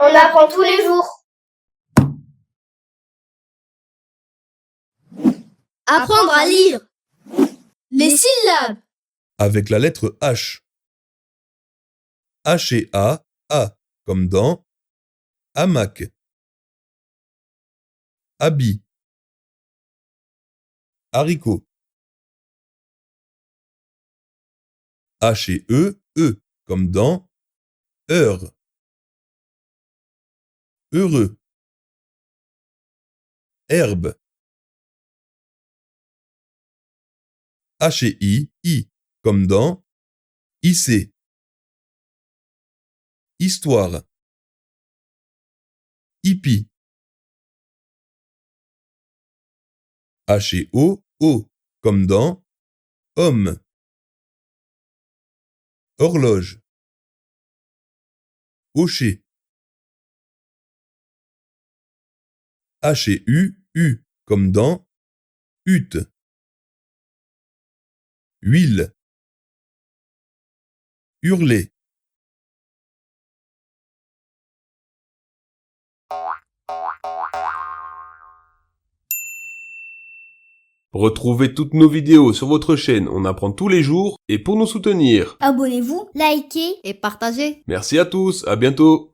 On apprend tous les jours. Apprendre à lire. Les syllabes. Avec la lettre H. H et A, comme dans hamac, habit, haricot. H et E, comme dans heure, heureux, herbe. H et I, comme dans hisser, histoire, hippie. H et O, comme dans homme, horloge, hocher. H et U, comme dans hutte, huile, hurler. Retrouvez toutes nos vidéos sur votre chaîne On apprend tous les jours et pour nous soutenir. Abonnez-vous, Likez. et partagez. Merci à tous, à bientôt.